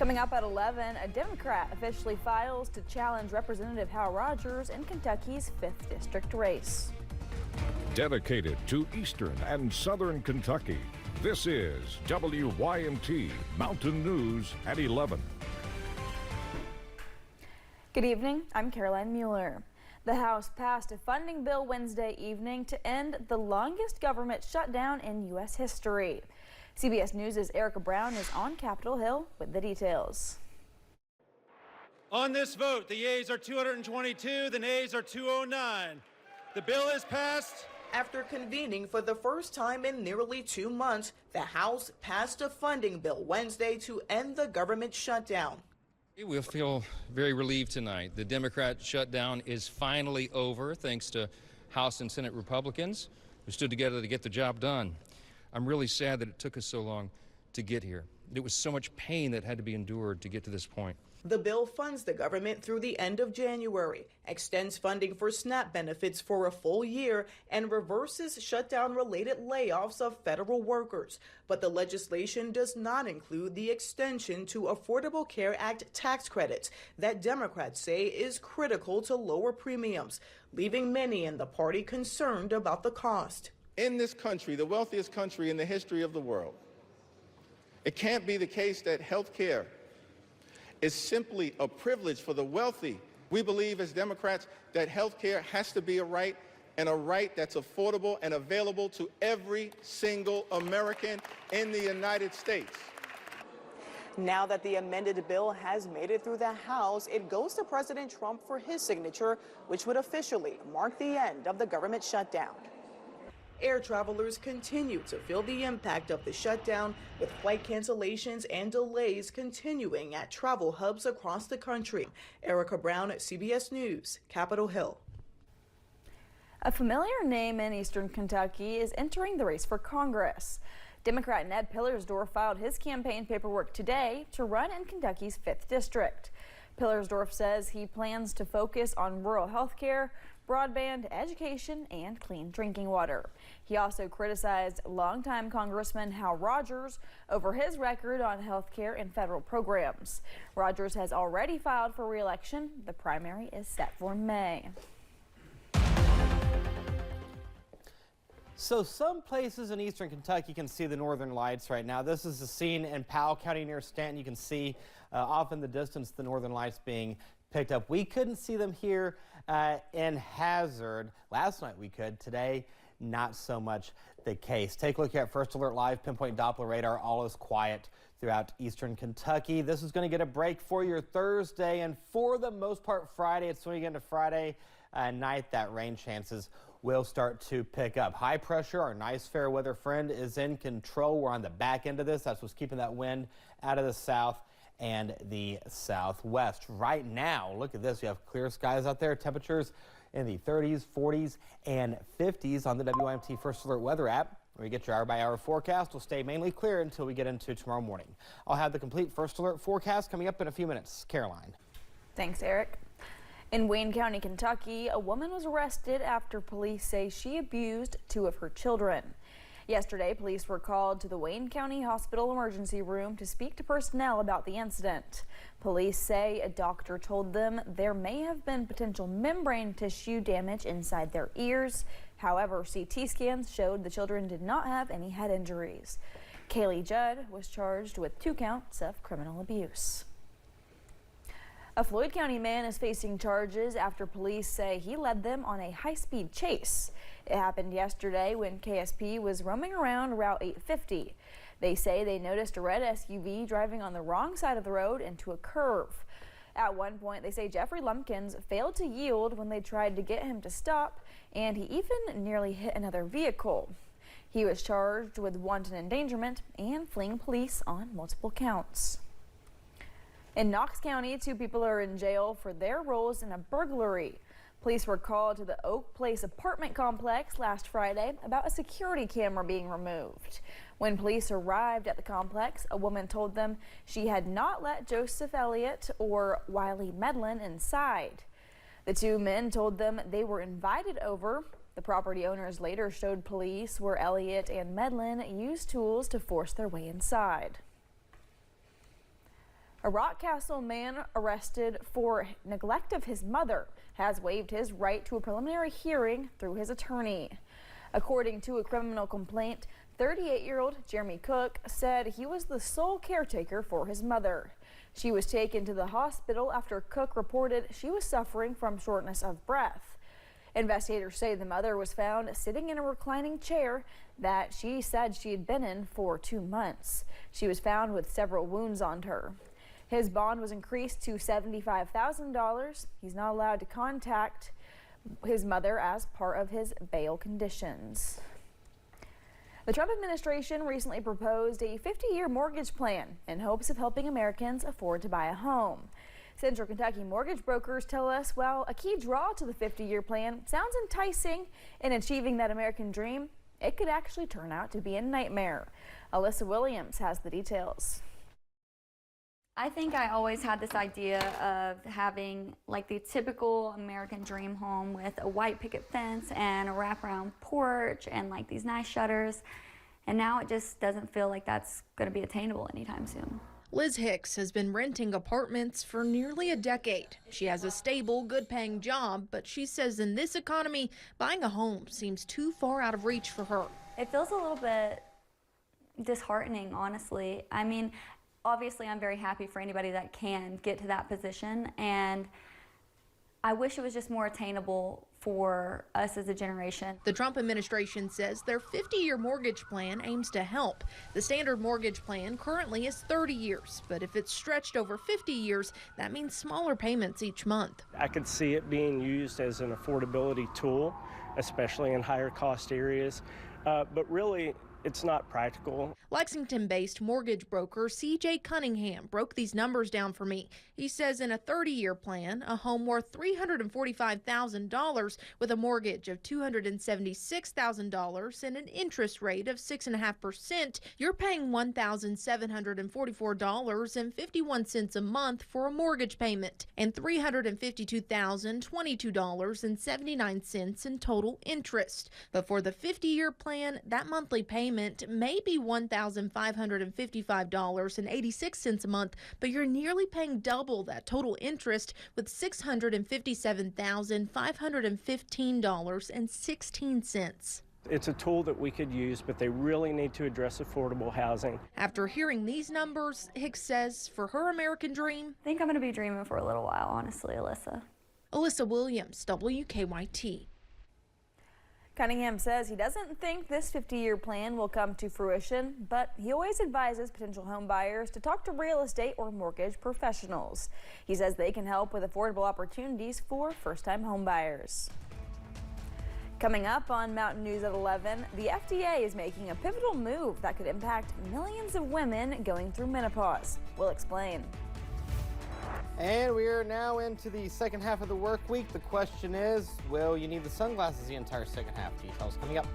Coming up at 11, a Democrat officially files to challenge Representative Hal Rogers in Kentucky's 5th District race. Dedicated to Eastern and Southern Kentucky, this is WYMT Mountain News at 11. Good evening, I'm Caroline Mueller. The House passed a funding bill Wednesday evening to end the longest government shutdown in U.S. history. CBS News' Erica Brown is on Capitol Hill with the details. On this vote, the yeas are 222, the nays are 209. The bill is passed. After convening for the first time in nearly 2 months, the House passed a funding bill Wednesday to end the government shutdown. We'll feel very relieved tonight. The Democrat shutdown is finally over, thanks to House and Senate Republicans who stood together to get the job done. I'm really sad that it took us so long to get here. It was so much pain that had to be endured to get to this point. The bill funds the government through the end of January, extends funding for SNAP benefits for a full year, and reverses shutdown-related layoffs of federal workers. But the legislation does not include the extension to Affordable Care Act tax credits that Democrats say is critical to lower premiums, leaving many in the party concerned about the cost. In this country, the wealthiest country in the history of the world, it can't be the case that health care is simply a privilege for the wealthy. We believe as Democrats that health care has to be a right, and a right that's affordable and available to every single American in the United States. Now that the amended bill has made it through the House, it goes to President Trump for his signature, which would officially mark the end of the government shutdown. Air travelers continue to feel the impact of the shutdown, with flight cancellations and delays continuing at travel hubs across the country. Erica Brown at CBS News, Capitol Hill. A familiar name in Eastern Kentucky is entering the race for Congress. Democrat Ned Pillersdorf filed his campaign paperwork today to run in Kentucky's 5th District. Pillersdorf says he plans to focus on rural health care, broadband, education, and clean drinking water. He also criticized longtime Congressman Hal Rogers over his record on health care and federal programs. Rogers has already filed for re-election. The primary is set for May. So some places in eastern Kentucky can see the northern lights right now. This is the scene in Powell County near Stanton. You can see off in the distance the northern lights being picked up. We couldn't see them here in Hazard. Last night we could. Today, not so much the case. Take a look here at First Alert Live, pinpoint Doppler radar. All is quiet throughout eastern Kentucky. This is going to get a break for your Thursday, and for the most part Friday. It's swinging into Friday night. That rain chances will start to pick up. High pressure, our nice fair weather friend, is in control. We're on the back end of this. That's what's keeping that wind out of the south and the southwest. Right now, look at this. We have clear skies out there. Temperatures in the 30s, 40s, and 50s on the WYMT First Alert Weather app. Where you get your hour-by-hour forecast will stay mainly clear until we get into tomorrow morning. I'll have the complete First Alert forecast coming up in a few minutes. Caroline. Thanks, Eric. In Wayne County, Kentucky, a woman was arrested after police say she abused 2 of her children. Yesterday, police were called to the Wayne County Hospital emergency room to speak to personnel about the incident. Police say a doctor told them there may have been potential membrane tissue damage inside their ears. However, CT scans showed the children did not have any head injuries. Kaylee Judd was charged with 2 counts of criminal abuse. A Floyd County man is facing charges after police say he led them on a high-speed chase. It happened yesterday when KSP was roaming around Route 850. They say they noticed a red SUV driving on the wrong side of the road into a curve. At one point, they say Jeffrey Lumpkins failed to yield when they tried to get him to stop, and he even nearly hit another vehicle. He was charged with wanton endangerment and fleeing police on multiple counts. In Knox County, 2 people are in jail for their roles in a burglary. Police were called to the Oak Place apartment complex last Friday about a security camera being removed. When police arrived at the complex, a woman told them she had not let Joseph Elliott or Wiley Medlin inside. The 2 men told them they were invited over. The property owners later showed police where Elliott and Medlin used tools to force their way inside. A Rockcastle man arrested for neglect of his mother has waived his right to a preliminary hearing through his attorney. According to a criminal complaint, 38-year-old Jeremy Cook said he was the sole caretaker for his mother. She was taken to the hospital after Cook reported she was suffering from shortness of breath. Investigators say the mother was found sitting in a reclining chair that she said she had been in for 2 months. She was found with several wounds on her. His bond was increased to $75,000. He's not allowed to contact his mother as part of his bail conditions. The Trump administration recently proposed a 50-year mortgage plan in hopes of helping Americans afford to buy a home. Central Kentucky mortgage brokers tell us while a key draw to the 50-year plan sounds enticing in achieving that American dream, it could actually turn out to be a nightmare. Alyssa Williams has the details. I think I always had this idea of having like the typical American dream home with a white picket fence and a wraparound porch and like these nice shutters. And now it just doesn't feel like that's going to be attainable anytime soon. Liz Hicks has been renting apartments for nearly a decade. She has a stable, good-paying job, but she says in this economy, buying a home seems too far out of reach for her. It feels a little bit disheartening, honestly. I mean, obviously I'm very happy for anybody that can get to that position, and I wish it was just more attainable for us as a generation. The Trump administration says their 50-year mortgage plan aims to help. The standard mortgage plan currently is 30 years, but if it's stretched over 50 years, that means smaller payments each month. I could see it being used as an affordability tool, especially in higher cost areas, but really it's not practical. Lexington-based mortgage broker C.J. Cunningham broke these numbers down for me. He says in a 30-year plan, a home worth $345,000 with a mortgage of $276,000 and an interest rate of 6.5%, you're paying $1,744.51 a month for a mortgage payment and $352,022.79 in total interest. But for the 50-year plan, that monthly payment may be $1,555.86 a month, but you're nearly paying double that total interest with $657,515.16. It's a tool that we could use, but they really need to address affordable housing. After hearing these numbers, Hicks says for her American dream, I think I'm going to be dreaming for a little while, honestly, Alyssa. Alyssa Williams, WKYT. Cunningham says he doesn't think this 50-year plan will come to fruition, but he always advises potential home buyers to talk to real estate or mortgage professionals. He says they can help with affordable opportunities for first-time home buyers. Coming up on Mountain News at 11, the FDA is making a pivotal move that could impact millions of women going through menopause. We'll explain. And we are now into the second half of the work week. The question is, will you need the sunglasses the entire second half? Details coming up.